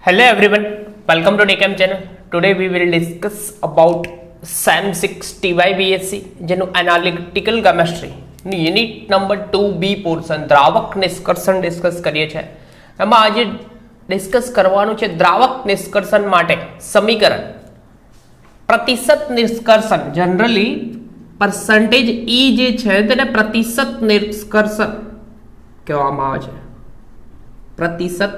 Hello everyone, welcome to DCAM channel. Today we will discuss about SAM 6 TYBSc જેનું analytical chemistry unit number 2B portion દ્રાવક નિષ્કર્ષણ discuss કરીએ છીએ. એમાં આજે ડિસ્કસ કરવાનું છે દ્રાવક નિષ્કર્ષણ માટે સમીકરણ. પ્રતિશત નિષ્કર્ષણ જનરલી પર્સન્ટેજ E જે છે તેને પ્રતિશત નિષ્કર્ષણ કહેવામાં આવે છે. પ્રતિશત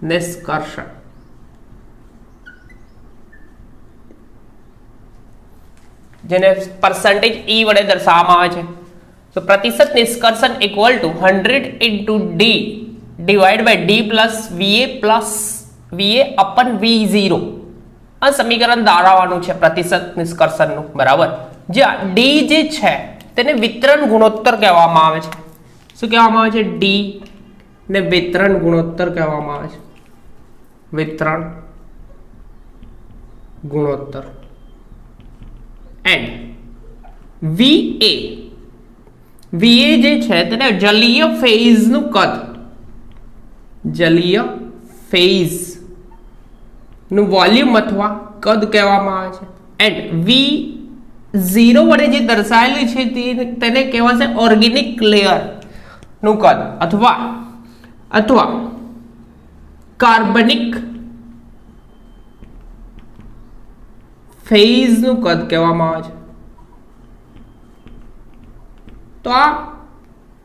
નિષ્કર્ષણ જેને પરસેન્ટેજ E વડે દર્શાવવામાં આવે છે. તો પ્રતિશત નિષ્કર્ષણ equal to 100 into D divide by D plus VA upon V0 આ સમીકરણ ધારવાનું છે પ્રતિશત નિષ્કર્ષણનું. બરાબર, જ્યાં D જે છે તેને વિતરણ ગુણોત્તર કહેવામાં આવે છે. શું કહેવામાં આવે છે? D ને વિતરણ ગુણોત્તર કહેવામાં આવે છે. વિતરણ ગુણોત્તર એન્ડ VA જે છે તેને જલીય ફેઝ નું કદ, જલીય ફેઝ નું વોલ્યુમ અથવા કદ કહેવામાં આવે છે. એન્ડ V0 વડે જે દર્શાવેલું છે તેને કહેવાશે ઓર્ગેનિક લેયર નું કદ અથવા કાર્બનિક ફેઝ નું કદ કહેવામાં આવે છે. તો આ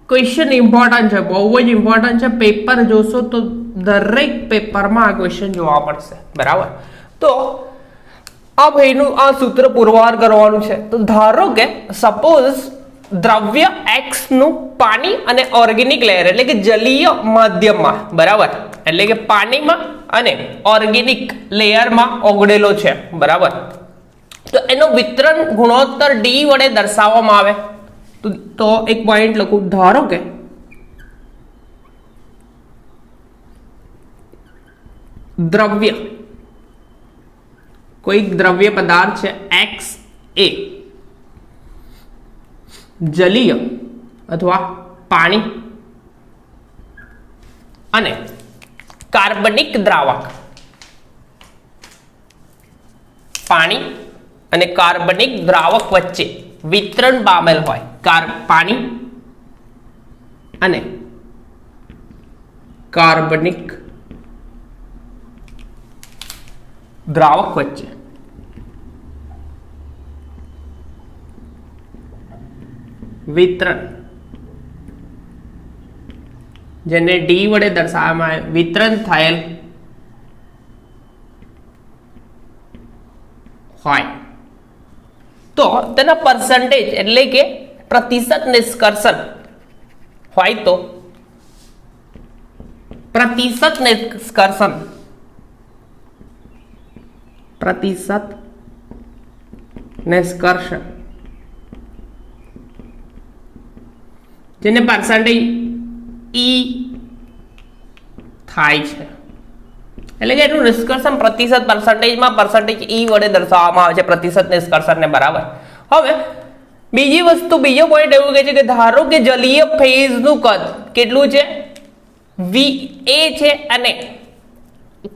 ક્વેશ્ચન ઇમ્પોર્ટન્ટ છે, બહુ જ ઇમ્પોર્ટન્ટ છે. પેપર જોશો તો દરેક પેપરમાં આ ક્વેશ્ચન જોવા મળશે. બરાબર, તો આ ભાઈનું આ સૂત્ર પુરવાર કરવાનું છે. તો ધારો કે સપોઝ દ્રવ્ય X નું પાણી અને ઓર્ગેનિક લેયર એટલે કે જલીય માધ્યમમાં, બરાબર, એટલે કે પાણીમાં અને ઓર્ગેનિક લેયરમાં ઓગળેલો છે. બરાબર, તો એનો વિતરણ ગુણોત્તર D વડે દર્શાવવામાં આવે. તો એક પોઈન્ટ લખું. ધારો કે દ્રવ્ય, કોઈક દ્રવ્ય પદાર્થ છે X એ જલીય અથવા પાણી અને કાર્બનિક દ્રાવક, પાણી અને કાર્બનિક દ્રાવક વચ્ચે વિતરણ પામેલ હોય. પાણી અને કાર્બનિક દ્રાવક વચ્ચે વિતરણ, જેને D વડે દર્શાવવામાં આવે, વિતરણ થયેલ હોય તો તેના પર્સન્ટેજ એટલે કે પ્રતિશત નિષ્કર્ષણ હોય તો પ્રતિશત નિષ્કર્ષણ જેને પર્સન્ટેજ E થાય છે. એટલે કે એનું નિષ્કર્ષણ પ્રતિશત પર્સન્ટેજમાં પર્સન્ટેજ E વડે દર્શાવવામાં આવે છે પ્રતિશત નિષ્કર્ષણને. બરાબર, હવે બીજી વસ્તુ, બીજો પોઈન્ટ એવું કહે છે કે ધારો કે જલીય ફેઝ નું કદ કેટલું છે? VA છે અને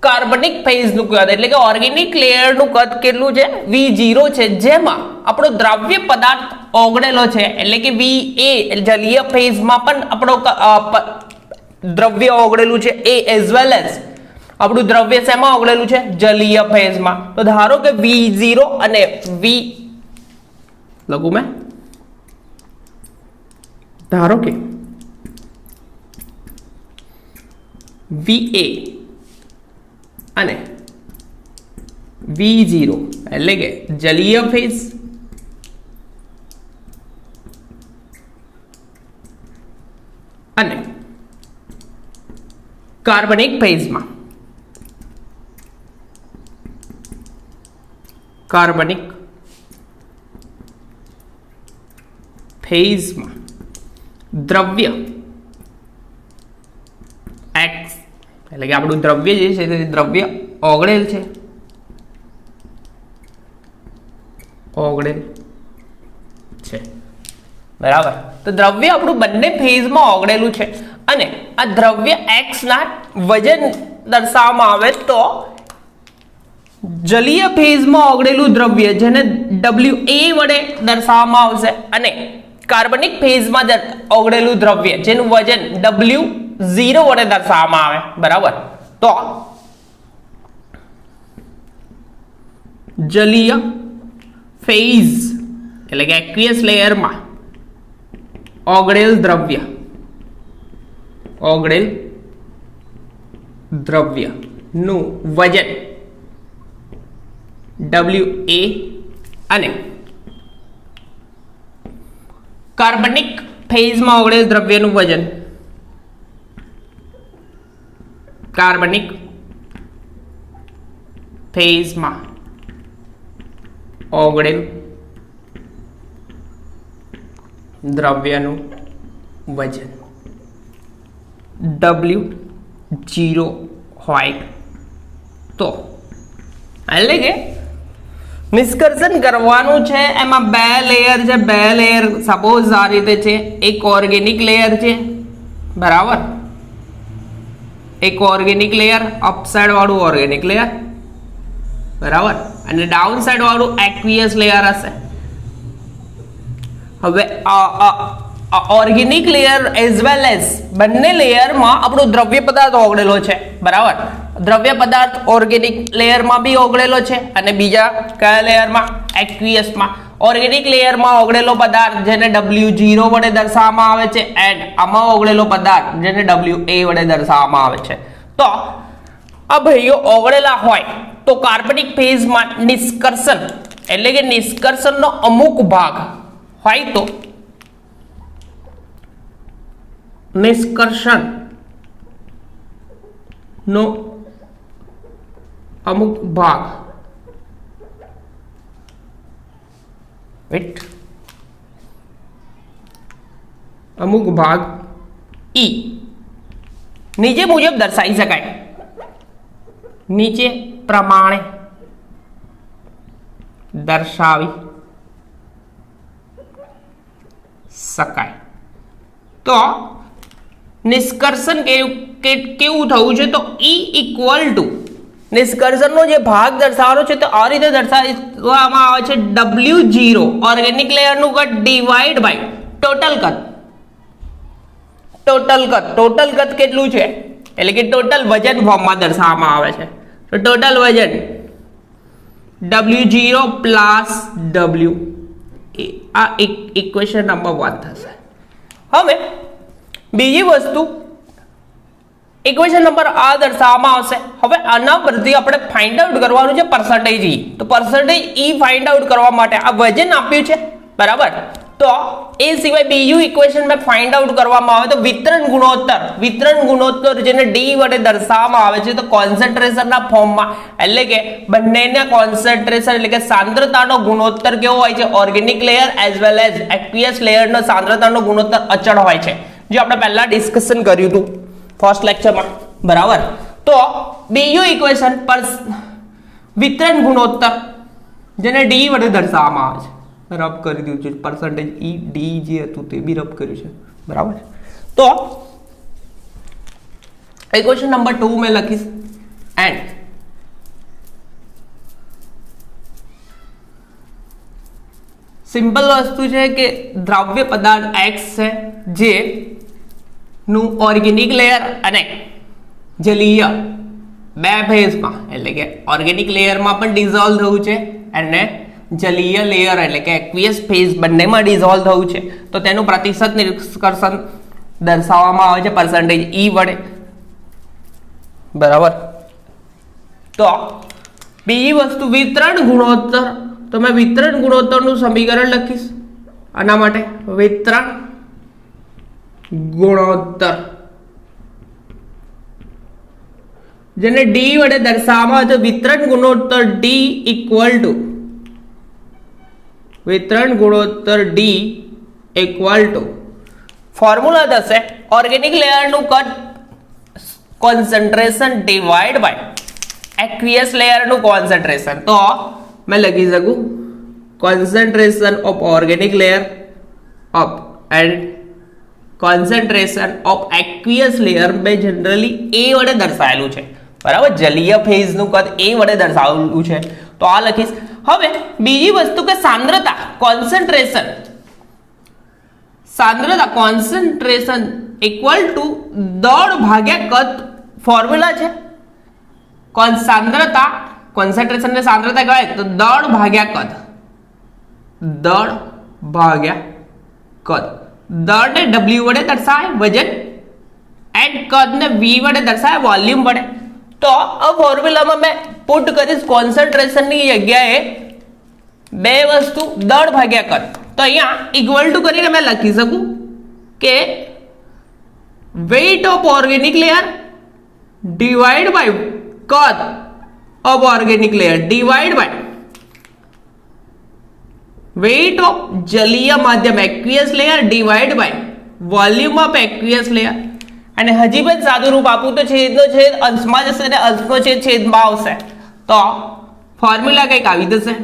કાર્બનિક ફેઝ નું કદ એટલે કે ઓર્ગેનિક લેયર નું કદ કેટલું છે? V0 છે, જેમાં આપણો દ્રવ્ય પદાર્થ ઓગળેલો છે. એટલે કે VA જલીય ફેઝમાં પણ આપણો દ્રવ્ય ઓગળેલું છે, એ એઝ વેલ એઝ આપણું દ્રવ્ય શેમાં ઓગળેલું છે? જલીય ફેઝમાં. તો ધારો કે V0 અને લખું મેં, ધારો કે VA અને V0 એટલે કે જલીય ફેઝ અને કાર્બનિક ફેઝમાં, કાર્બનિક ફેઝમાં દ્રવ્ય X એટલે કે આપણું દ્રવ્ય જે છે તે દ્રવ્ય ઓગળેલ છે, બરાબર. તો દ્રવ્ય આપણું બંને ફેઝમાં ઓગળેલું છે અને આ દ્રવ્ય x ના વજન દર્શાવવામાં આવે તો જલીય ફેઝમાં ઓગળેલું દ્રવ્ય જેને WA વડે દર્શાવવામાં આવશે અને કાર્બનિક ફેઝમાં ઓગળેલું દ્રવ્ય જેનું વજન W0 વડે દર્શાવવામાં આવે બરાબર. તો જલીય ફેઝ એટલે કે એક્વિયસ લેયરમાં ઓગળેલ દ્રવ્ય નું વજન WA અને કાર્બનિક ફેઝમાં ઓગળેલ દ્રવ્યનું વજન કાર્બનિક ફેઝમાં ઓગળેલ દ્રવ્યનું વજન W0 હોય તો એટલે કે નિષ્કર્ષણ કરવાનું છે. એમાં બે લેયર છે, બે લેયર સપોઝ આ રીતે છે. એક ઓર્ગેનિક લેયર છે બરાબર, એક ઓર્ગેનિક લેયર અપસાઇડ વાળું ઓર્ગેનિક લેયર બરાબર અને ડાઉન સાઇડ વાળું એક્વિયસ લેયર હશે. હવે organic layer as well as બંને લેયરમાં આપણો દ્રવ્ય પદાર્થ ઓગળેલો છે બરાબર. દ્રવ્ય પદાર્થ ઓર્ગેનિક લેયરમાં બી ઓગળેલો છે અને બીજા કયા લેયરમાં એક્વિયસમાં. ઓર્ગેનિક લેયરમાં ઓગળેલો પદાર્થ જેને W0 વડે દર્શાવવામાં આવે છે એન્ડ આમાં ઓગળેલો પદાર્થ જેને WA વડે દર્શાવવામાં આવે છે. તો આ ભાઈઓ ઓગળેલા હોય તો કાર્બનિક ફેઝમાં નિષ્કર્ષણ એટલે કે નિષ્કર્ષણનો અમુક ભાગ હોય તો નિષ્કર્ષણ નો અમુક ભાગ અમુક ભાગ E નીચે મુજબ દર્શાવી શકાય. નીચે પ્રમાણે દર્શાવી શકાય. તો નિષ્કર્ષણ કેવું થવું છે તો E ઇક્વલ ટુ નિષ્કર્ષણનો જે ભાગ દર્શાવવાનો છે તો આ રીતે દર્શાવવામાં આવે છે W0 ઓર્ગેનિક લેયરનું કદ ડિવાઈડ બાય ટોટલ કદ. ટોટલ કદ કેટલું છે એટલે કે ટોટલ વજન ફોર્મમાં દર્શાવવામાં આવે છે. તો ટોટલ વજન W0 પ્લસ W આ ઇક્વેશન નંબર 1 થશે. હવે બીજી વસ્તુ ઇક્વેશન નંબર આ દર્શાવવામાં આવશે. હવે આના પરથી આપણે ફાઇન્ડ આઉટ કરવાનું છે પર્સન્ટેજ E. તો પર્સન્ટેજ E ફાઇન્ડ આઉટ કરવા માટે આ વજન આપ્યું છે બરાબર. તો એ સિવાય બીજું ઇક્વેશન મેં ફાઇન્ડ આઉટ કરવામાં આવે તો વિતરણ ગુણોત્તર જેને D વડે દર્શાવવામાં આવે છે તો કોન્સન્ટ્રેશનના ફોર્મમાં એટલે કે બંનેના કોન્સન્ટ્રેશન એટલે કે સાંદ્રતાનો ગુણોત્તર કેવો હોય છે organic layer as well as aqueous લેયરનો સાંદ્રતાનો ગુણોત્તર અચળ હોય છે જે આપણે પહેલા ડિસ્કશન કર્યું હતું ફર્સ્ટ લેક્ચરમાં બરાબર. તો બીજું ઇક્વેશન પર વિતરણ ગુણોત્તર જેને D વડે દર્શાવવામાં આવે છે રબ કરી દીધું છે. પર્સન્ટેજ E D જે હતું તે બી રબ કર્યું છે બરાબર. તો ઇક્વેશન નંબર 2 મેં લખીશ એન્ડ સિમ્પલ વસ્તુ છે કે દ્રવ્ય પદાર્થ X છે જે નું ઓર્ગેનિક લેયર અને જલીય બે ફેઝમાં એટલે કે ઓર્ગેનિક લેયરમાં પણ ડિઝોલ્વ થયું છે અને જલીય લેયર એટલે કે એક્વિયસ ફેઝ બંનેમાં ડિઝોલ્વ થયું છે. તો તેનું પ્રતિશત નિષ્કર્ષણ દર્શાવવામાં આવે છે પર્સન્ટેજ E વડે બરાબર. તો બીજી વસ્તુ વિતરણ ગુણોત્તર. તો મેં વિતરણ ગુણોત્તરનું સમીકરણ લખીશ આના માટે. વિતરણ ગુણોત્તર જેને D વડે દર્શાવવામાં આવે તો વિતરણ ગુણોત્તર D ઇક્વલ ટુ વિતરણ ગુણોત્તર D ઇક્વલ ટુ ફોર્મ્યુલા થશે ઓર્ગેનિક લેયરનું કદ કોન્સન્ટ્રેશન ડિવાઈડ બાય એક્વિયસ લેયરનું કોન્સન્ટ્રેશન. તો मैं लगी सकूं concentration of organic layer up and concentration of aqueous layer બે જનરલી એ વડે દર્શાવેલું છે, બરાબર. જલીય ફેઝનું કદ એ વડે દર્શાવેલું છે, તો આ લખીશ. હવે બીજી વસ્તુ કે સાંદ્રતા કોન્સન્ટ્રેશન ઇક્વલ ટુ દળ ભાગ્યા કદ ફોર્મ્યુલા છે. સાંદ્રતા કોન્સન્ટ્રેશન ને સાંદ્રતા કહેવાય તો દળ ભાગ્યા કદ, દળ ભાગ્યા કદ. દળ ને W વડે દર્શાવાય વજન, એન્ડ કદ ને V વડે દર્શાવાય વોલ્યુમ વડે. તો આ ફોર્મ્યુલામાં મેં પુટ કરીશ કોન્સન્ટ્રેશન ની જગ્યાએ બે વસ્તુ દળ ભાગ્યા કદ. તો અહીંયા ઇક્વલ ટુ કરીને મેં લખી શકું કે weight of organic layer divide by કદ of organic layer divide by weight of જલીય માધ્યમ aqueous layer divide by volume of aqueous layer. અને હજી પણ સાદું રૂપ આપું તો છેદનો છેદ અંશમાં જશે અને અંશનો છેદ છેદમાં આવશે. તો ફોર્મ્યુલા કંઈક આવી જશે.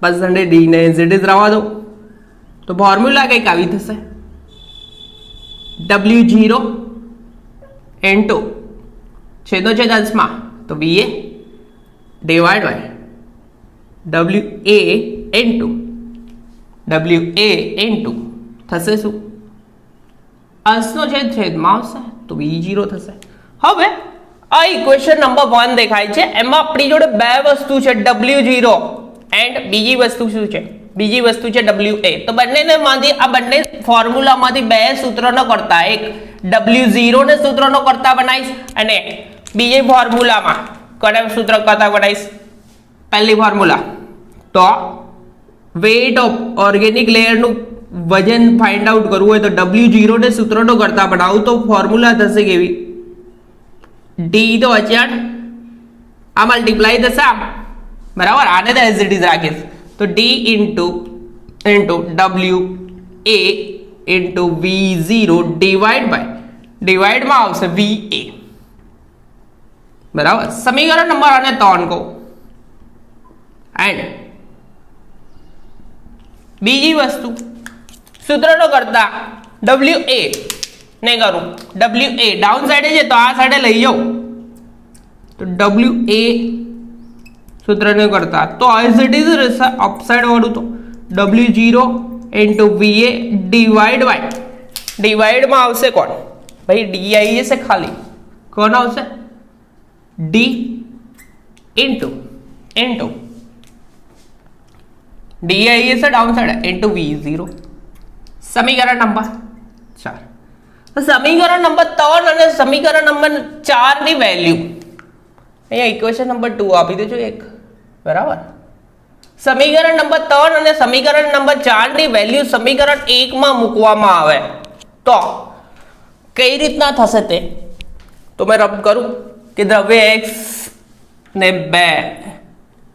પરસેન્ટેજ ડી ને એઝ રહેવા દો, તો ફોર્મ્યુલા કંઈક આવી થશે W0 ઇન્ટુ છેદનો છેદ અંશમાં તો VA divide by WA into થશે શું? અંશનો છેદ છેદમાં આવશે તો V0 થશે. હવે આ ઇક્વેશન નંબર 1 દેખાય છે. એમાં આપણી જોડે બે વસ્તુ છે, W0 એન્ડ બીજી વસ્તુ શું છે? બીજી વસ્તુ છે WA. તો બંનેને માંથી આ બંને ફોર્મ્યુલામાંથી બે સૂત્રનો કરતા, એક W0 ને સૂત્રનો કરતા બનાવીશ અને બીજી ફોર્મ્યુલામાં કયા સૂત્ર કરતા બનાવીશ? પહેલી ફોર્મ્યુલા તો વેઇટ ઓફ ઓર્ગેનિક લેયરનું વજન ફાઇન્ડ આઉટ કરવું હોય તો W0 ને સૂત્રનો કરતા બનાવું તો ફોર્મ્યુલા થશે કેવી? D તો અચળ, આ મલ્ટીપ્લાય થશે આમ, બરાબર. આને તો એઝ ઇટ ઇઝ રાખીશ તો D into WA into V0 ડિવાઈડમાં આવશે VA, બરાબર. સમીકરણ નંબર આને 3 કહું. એન્ડ બીજી વસ્તુ સૂત્રનો કરતા WA ને કરું, WA ડાઉન સાઈડે છે તો આ સાઈડે લઈ જાઉં તો WA સૂત્રને કરતા તો એઝ ઇટ ઇઝ રહેશે અપસાઇડ વાળું. તો W0 ઇન્ટુ VA ડિવાઈડમાં આવશે કોણ? ભાઈ D આવી જશે ખાલી. કોણ આવશે? D ઇન્ટુ D આવી જશે ડાઉન સાઈડ ઇન્ટુ V0. સમીકરણ નંબર 4. સમીકરણ નંબર 3 અને સમીકરણ નંબર 4 ની વેલ્યુ અહીંયા ઇક્વેશન નંબર 2 આપી દેજો એક, બરાબર. સમીકરણ નંબર 3 અને સમીકરણ નંબર 4 ની વેલ્યુ સમીકરણ 1 માં મૂકવામાં આવે તો કઈ રીતના થશે તે તો મેં રબ કરું કે દ્રવ્ય X ને 2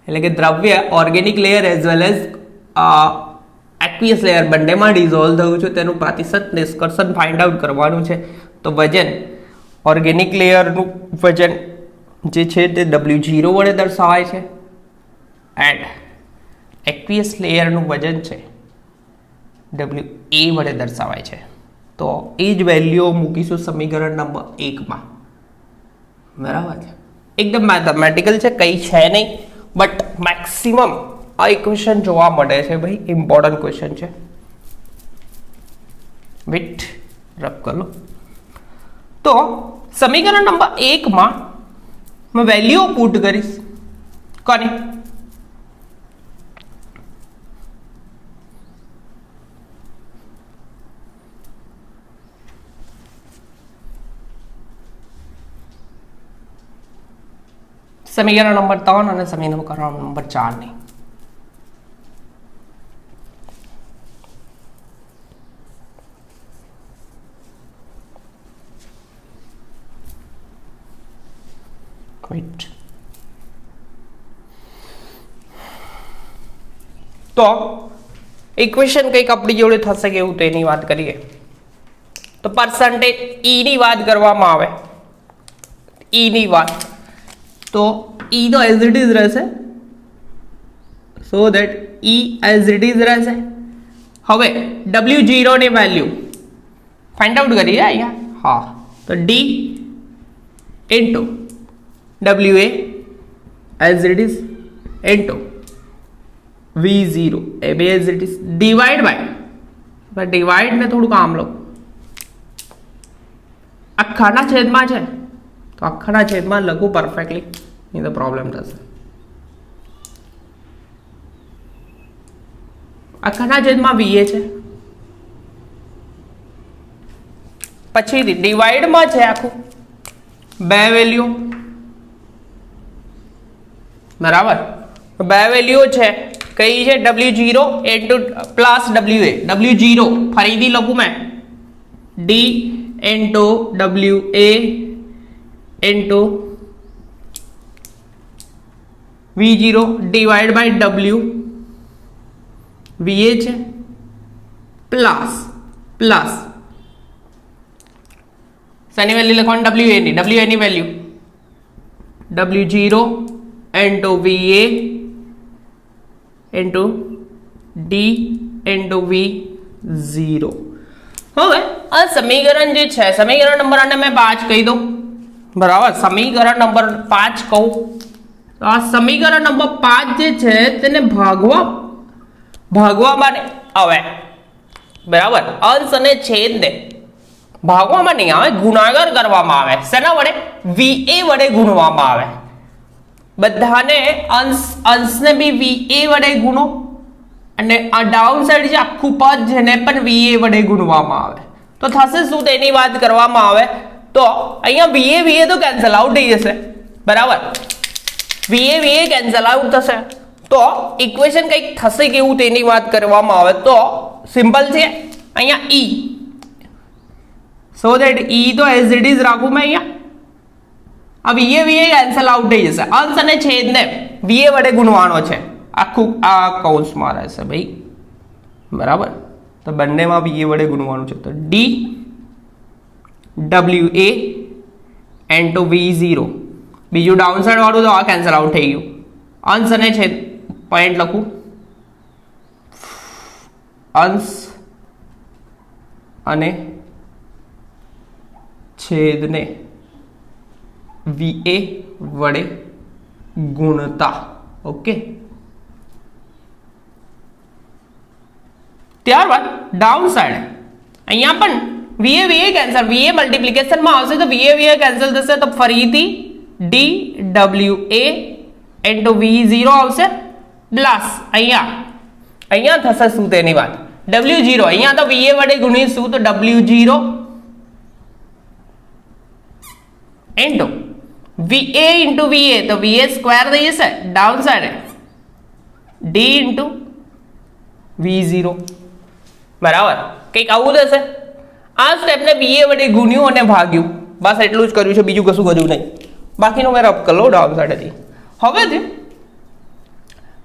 એટલે કે દ્રવ્ય organic layer as well as aqueous layer બંનેમાં ડિઝોલ્વ થયું છે, તેનું પ્રતિશત નિષ્કર્ષણ ફાઇન્ડ આઉટ કરવાનું છે. તો વજન ઓર્ગેનિક લેયરનું વજન જે છે તે W0 વડે દર્શાવાય છે એન્ડ એક્વિયસ લેયરનું વજન છે WA વડે દર્શાવાય છે. તો એ જ વેલ્યુઓ મૂકીશું સમીકરણ નંબર 1 માં, બરાબર છે. એકદમ મેથમેટિકલ છે, કંઈ છે નહીં, બટ મેક્સિમમ આ ઇક્વેશન જોવા મળે છે ભાઈ, ઇમ્પોર્ટન્ટ ક્વેશ્ચન છે. વેટ રબ કરો. તો સમીકરણ નંબર 1 માં मैं वैल्यू पुट करीश कोनी समीकरण नंबर 3 और समीकरण नंबर 4 नहीं वेट तो इक्वेशन कई अपनी जोड़े थशे केवुं तेनी वात करीए तो परसेंटेज ई नी वात करवामां आवे ई नी वात तो ई तो एज इट इज रहेशे सो दैट ई एज इट इज रहेशे. હવે W0 ની વેલ્યુ ફાઇન્ડ આઉટ કરીએ અહીંયા. હા, તો D into WA as it is into V0 એ બે as it is divide by divide ને થોડું કામ લો, આખાના છેદમાં છે તો આખાના છેદમાં લખું પરફેક્ટલી, નહીં તો પ્રોબ્લેમ થશે. આખાના છેદમાં VA છે, પછીથી ડિવાઈડમાં છે આખું બે વેલ્યુ, બરાબર. બે વેલ્યુ છે કઈ છે? W0 into plus WA. W0 ફરીથી લખું મેં D into WA into V0 divide by W VA છે પ્લસ શેની વેલ્યુ લખવાની? WA ની value W0 into VA into D into V0. હવે આ સમીકરણ જે છે, સમીકરણ નંબર આને મેં 5 કહી દઉં, બરાબર. સમીકરણ નંબર 5 કહું તો આ સમીકરણ નંબર 5 જે છે તેને ભાગવામાં આવે, બરાબર. અંશ અને છેદને ભાગવામાં નહીં આવે, ગુણાકાર કરવામાં આવે. શેના વડે? VA વડે ગુણવામાં આવે. બધાને અંશને બી VA વડે ગુણો અને આ ડાઉન સાઈડ જે આખું પદ જેને પણ VA વડે ગુણવામાં આવે તો થશે શું? તેની વાત કરવામાં આવે તો અહીંયા VA તો કેન્સલ આઉટ થઈ જશે, બરાબર. VA કેન્સલ આઉટ થશે તો ઇક્વેશન કંઈક થશે કેવું તેની વાત કરવામાં આવે તો સિમ્પલ છે. અહીંયા E, સો ધેટ E તો એઝ ઇટ ઇઝ રાખું મેં અહીંયા. આ VA કેન્સલ આઉટ થઈ જશે. અંશ અને છેદને VA વડે ગુણવાનો છે, આખું આ કૌંસમાં રહેશે ભાઈ, બરાબર. તો બંનેમાં VA વડે ગુણવાનું છે તો D WA ઇન્ટુ V0. બીજું ડાઉન સાઈડ વાળું તો આ કેન્સલ આઉટ થઈ ગયું. અંશ અને છેદ પોઈન્ટ લખું, અંશ અને છેદને VA વડે ગુણતા. ઓકે, ત્યારબાદ ડાઉન સાઈડ અહીંયા પણ VA કેન્સલ, VA મલ્ટીપ્લિકેશનમાં આવશે તો VA કેન્સલ થશે તો ફરીથી DWA ઇન્ટુ V0 આવશે પ્લસ અહીંયા થશે શું તેની વાત? W0 અહીંયા તો VA વડે ગુણીશું તો W0 into VA into VA તો VA સ્ક્વેર થઈ જશે, down side D into V0, બરાબર. કંઈક આવું થશે. આ સ્ટેપને VA વડે ગુણ્યું અને ભાગ્યું, બસ એટલું જ કર્યું છે, બીજું કશું કર્યું નહીં. બાકીનું મેં રબ કરી લો ડાઉન સાઈડથી. હવેથી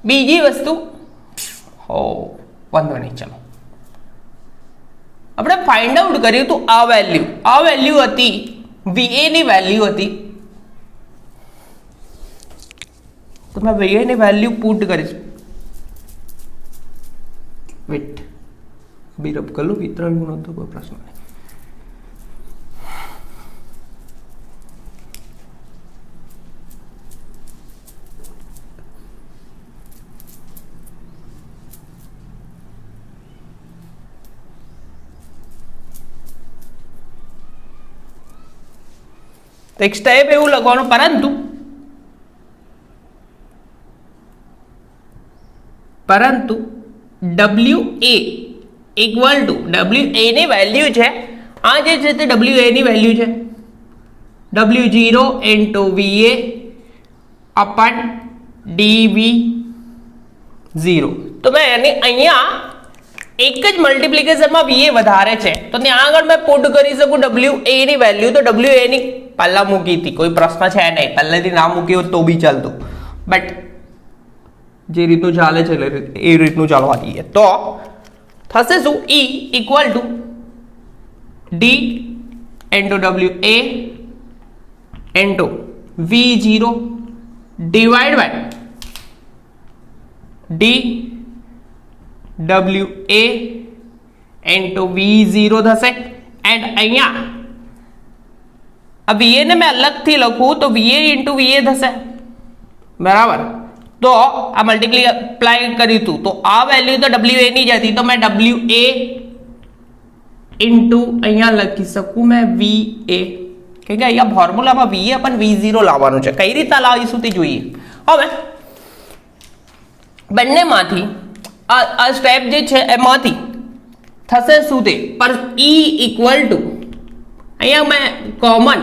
બીજી વસ્તુ વાંધો નહીં, ચાલો આપણે ફાઇન્ડ આઉટ કર્યું તો આ વેલ્યુ હતી VA ની વેલ્યુ હતી તો મેં VA ની વેલ્યુ પુટ કરીશ. વેટ બી રબ કરી લો, વિતરણ ગુણોત્તર કોઈ પ્રશ્ન નહીં. એક સ્ટેપ એવું લખવાનું, પરંતુ WA ઇક્વલ ટુ WA ની વેલ્યુ છે, આ જે છે તે WA ની વેલ્યુ છે W0 ઇન્ટુ VA અપન DV0. તો મેં એની અહીંયા એક જ મલ્ટીપ્લિકેશનમાં VA વધારે છે તો ત્યાં આગળ મેં પુટ કરી શકું WA ની વેલ્યુ. તો WA ની પહેલા મૂકી હતી, કોઈ પ્રશ્ન છે નહીં, પહેલેથી ના મૂકી હોત તો બી ચાલતું, બટ જે રીતનું ચાલે છે એ રીતનું ચાલવા દઈએ તો થશે શું? E equal to D into WA into V0 divide by D WA into V0 થશે એન્ડ અહીંયા આ VA ને મેં અલગથી લખું તો VA ઇન્ટુ VA થશે બરાબર તો આ મલ્ટીપ્લાય કર્યું હતું તો આ વેલ્યુ તો WA ની જ હતી તો મેં WA ઇન્ટુ અહીંયા લખી શકું મેં VA કેમ કે અહીંયા ફોર્મ્યુલામાં VA પણ V0 લાવવાનું છે કઈ રીતના લાવીશું તે જોઈએ હવે બંનેમાંથી આ સ્ટેપ જે છે એમાંથી થશે શું તે પર E ઇક્વલ ટુ અહીંયા મેં કોમન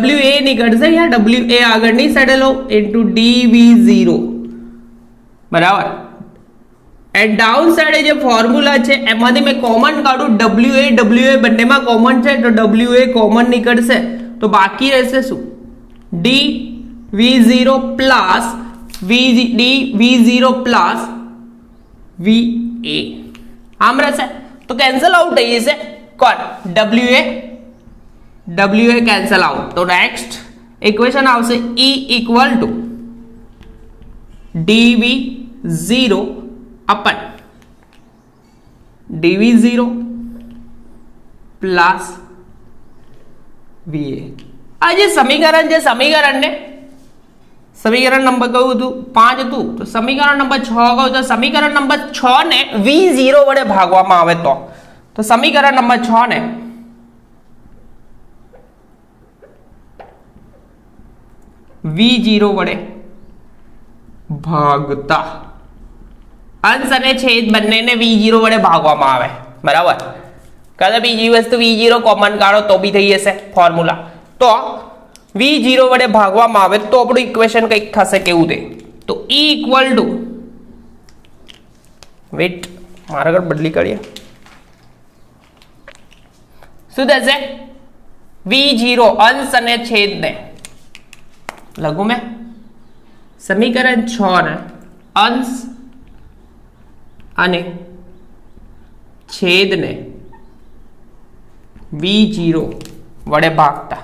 WA નીકળશે અહીંયા WA આગળની સાઈડે લો ઇન્ટુ DV0 બરાબર એન્ડ ડાઉન સાઈડે જે ફોર્મ્યુલા છે એમાંથી મેં કોમન કાઢું WA બંનેમાં કોમન છે તો WA કોમન નીકળશે તો બાકી રહેશે શું DV0 plus DV0 plus VA આમ રહેશે તો કેન્સલ આઉટ થઈ જશે કોણ WA કેન્સલ આઉટ તો નેક્સ્ટ ઇક્વેશન આવશે E ઇક્વલ ટુ DV0 अपन DV0 प्लस VA आज समीकरण ने समीकरण नंबर कहूँ तू 5 હતું તો સમીકરણ નંબર 6 કહું તો સમીકરણ નંબર 6 ને V0 વડે ભાગવામાં આવે તો સમીકરણ નંબર 6 ને V0 વડે ભાગતા અંશ અને છેદ બંનેને V0 વડે ભાગવામાં આવે બરાબર કાલે બીજી વસ્તુ V0 કોમન કાઢો તો બી થઈ જશે ફોર્મ્યુલા તો V0 વડે ભાગવામાં આવે તો આપણું ઇક્વેશન કંઈક થશે કેવું તે તો E ઇક્વલ ટુ વેટ મારા આગળ બદલી કરીએ શું થશે V0 અંશ અને છેદને લઘુ મેં સમીકરણ 6 ને અંશ અને છેદને V0 વડે ભાગતા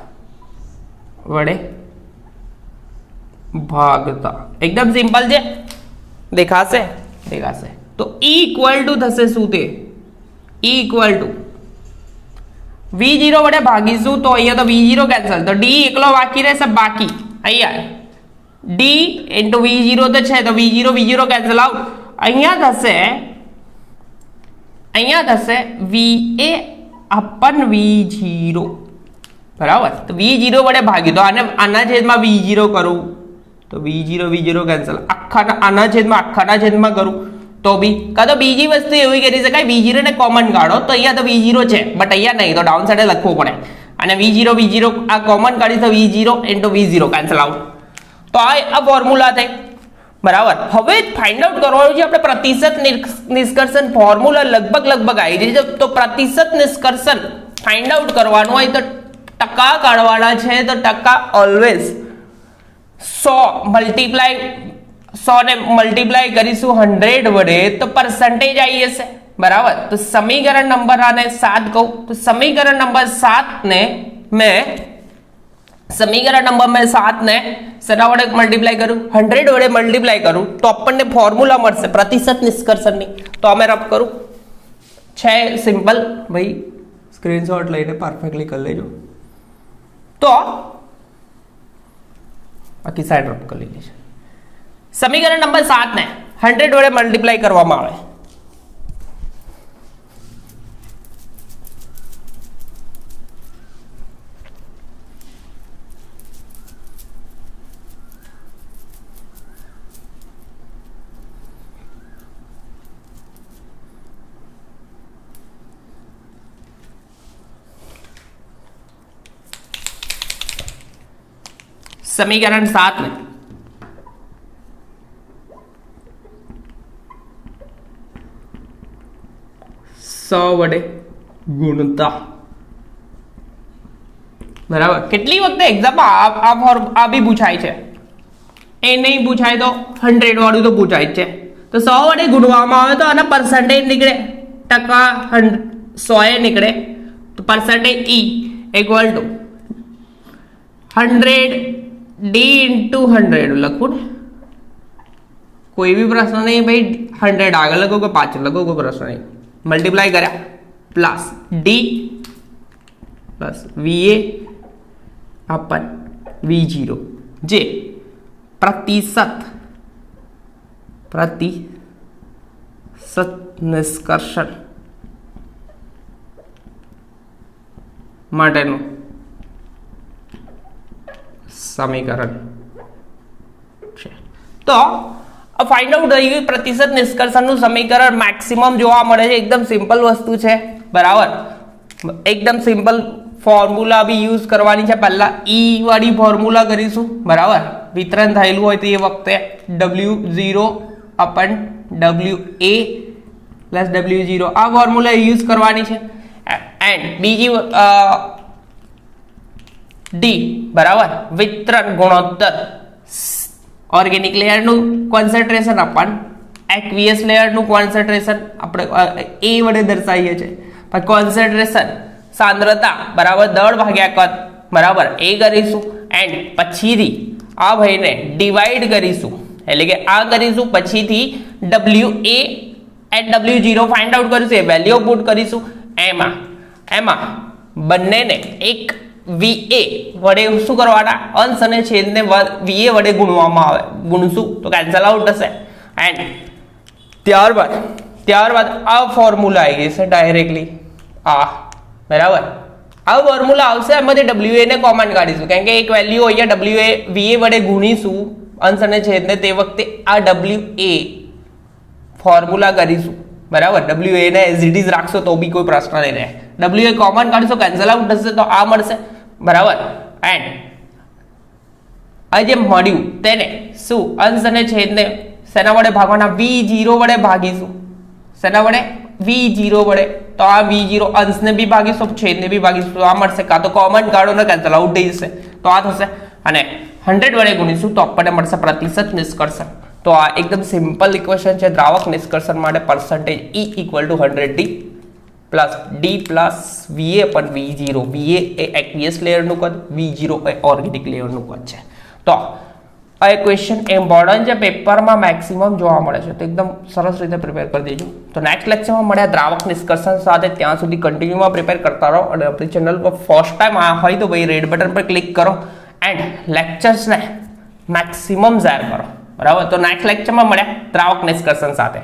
એકદમ સિંપલ છે દેખાશે તો E ઇક્વલ ટુ થશે શું તે E ઇક્વલ ટુ V0 વડે ભાગીશું તો અહીંયા તો V0 કેન્સલ તો D એકલો બાકી રહેશે બાકી અહીંયા D ઇન્ટુ V0 તો છે તો V0 કેન્સલ આઉટ અહીંયા થશે VA अपन V0 बराबर तो V0 वडे भागी तो आना छेद में V0 करूँ तो V0 कैंसल आना छेद में करूँ तो भी का तो बीजी वस्तु एवी करी शकाय V0 ने कॉमन काढो तो अहींया तो V0 है बट अहींया नहीं तो डाउन साइड लखवू पड़े અને V0 आ कॉमन काढी तो V0 into V0 cancel out तो आ फॉर्म्युला थे बराबर હવે फाइंड आउट करवानुं છે આપણે प्रतिशत निष्कर्षण फॉर्म्युला लगभग आई जशे तो प्रतिशत निष्कर्षण फाइंड आउट करवानुं होय तो टका काढवाना छे तो टका ऑलवेज 100 ने मल्टीप्लाई करीशुं 100 वडे तो परसेंटेज आई जशे बराबर तो समीकरण नंबर आने 7 कहूं तो समीकरण नंबर 7 ने मैं समीकरण नंबर में 7 ने सेना वडे मल्टीप्लाई करूं 100 वडे मल्टीप्लाई करूं तो अपने फॉर्म्युला मळशे प्रतिशत निष्कर्षणनी तो અમે રફ કરું છે સિમ્પલ ભાઈ સ્ક્રીનશોટ લઈને પરફેક્ટલી કરી લેજો તો બાકી સાઈડ રફ કરી લેજો સમીકરણ નંબર 7 ને 100 વડે મલ્ટીપ્લાય કરવામાં આવે समीकरण 7 में 100 वडे गुणता बराबर કેટલી વખતે એક્ઝામ આ બી પૂછાય છે એ નહીં પૂછાય તો 100 વાળું તો પૂછાય છે તો 100 વડે ગુણવામાં આવે તો આના પરસેન્ટેજ નીકળે ટકા 100 એ નીકળે તો percentage E equal to 100 D into 100 Lakhu ने कोई भी प्रश्न नहीं भाई 100 आगे लगो पांच लगो कोई प्रश्न नहीं मल्टीप्लाई करा પ્લસ ડી પ્લસ વીએ अपन V0 જે प्रतिशत નિષ્કર્ષણ માટેનું સમીકરણ છે. તો ફાઇન્ડ આઉટ થઈ ગયું પ્રતિશત નિષ્કર્ષણનું સમીકરણ મેક્સિમમ જોવા મળે છે. એકદમ સિમ્પલ વસ્તુ છે, બરાબર. એકદમ સિમ્પલ ફોર્મ્યુલા બી યુઝ કરવાની છે. પહેલા ઈ વાળી ફોર્મ્યુલા કરીશું, બરાબર. વિતરણ થયેલું હોય તો એ વખતે W0 अपन WA પ્લસ W0 આ ફોર્મ્યુલા યુઝ કરવાની છે. એન્ડ બીજી ડી, બરાબર, વિતરણ ગુણોત્તર ઓર્ગેનિક લેયરનું કોન્સન્ટ્રેશન अपन એક્વિયસ લેયરનું કોન્સન્ટ્રેશન આપણે એ વડે દર્શાવીએ છીએ. પછી કોન્સન્ટ્રેશન सांद्रता बराबर दળ ભાગ્યા કદ, બરાબર, એ કરીશું. એન્ડ પછીથી આ ભાઈને ડિવાઈડ કરીશું, એટલે કે આ કરીશું. પછીથી WA and W0 find out કરીશું, એ વેલ્યુ પુટ કરીશું. એમાં બંનેને એક VA વડે શું કરવાના, અંશ અને છેદને VA વડે ગુણવામાં આવે, ગુણશું તો કેન્સલ આઉટ થશે. એન્ડ ત્યારબાદ આ ફોર્મ્યુલા આવી જશે ડાયરેક્ટલી આ, બરાબર. આ ફોર્મ્યુલા આવશે, એમાંથી WA ને કોમન કાઢીશું, કારણ કે એક વેલ્યુ અહીંયા VA વડે ગુણીશું અંશ અને છેદને, તે વખતે આ WA ફોર્મ્યુલા કરીશું, બરાબર. WA ને એઝ ઇટ ઇઝ રાખશો તો બી કોઈ પ્રશ્ન નહીં રહે. WA કોમન કાઢશો, કેન્સલ આઉટ થશે તો આ મળશે, બરાબર. એન્ડ આ જે મળ્યું તેને શું અંશ અને છેદને શેના વડે ભાગવાના, V0 વડે ભાગીશું. શેના વડે? V0 વડે. તો આ V0 અંશને બી ભાગીશું, છેદને બી ભાગીશું, તો આ મળશે. કાં તો કોમન કાઢો ને કેન્સલ આઉટ થઈ જશે તો આ થશે. અને 100 વડે ગુણીશું તો આપણને મળશે પ્રતિશત નિષ્કર્ષણ. તો આ એકદમ સિમ્પલ ઇક્વેશન છે દ્રાવક નિષ્કર્ષણ માટે. Percentage E = 100D plus D plus VA अपन V0. VA એ એક્વિયસ લેયરનું કદ, V0 એ ઓર્ગેનિક લેયરનું કદ છે. તો આ ક્વેશ્ચન ઇમ્પોર્ટન્ટ છે, પેપરમાં મેક્સિમમ જોવા મળે છે, તો એકદમ સરસ રીતે પ્રિપેર કરી દેજો. તો નેક્સ્ટ લેક્ચરમાં મળ્યા દ્રાવક નિષ્કર્ષણ સાથે. ત્યાં સુધી કન્ટિન્યુમાં પ્રિપેર કરતા રહો. અને આપણી ચેનલ પર ફર્સ્ટ ટાઈમ આવ્યા હોય તો ભાઈ રેડ બટન પર ક્લિક કરો એન્ડ લેક્ચર્સને મેક્સિમમ શેર કરો, બરાબર. તો નેક્સ્ટ લેક્ચરમાં મળ્યા દ્રાવક નિષ્કર્ષણ સાથે.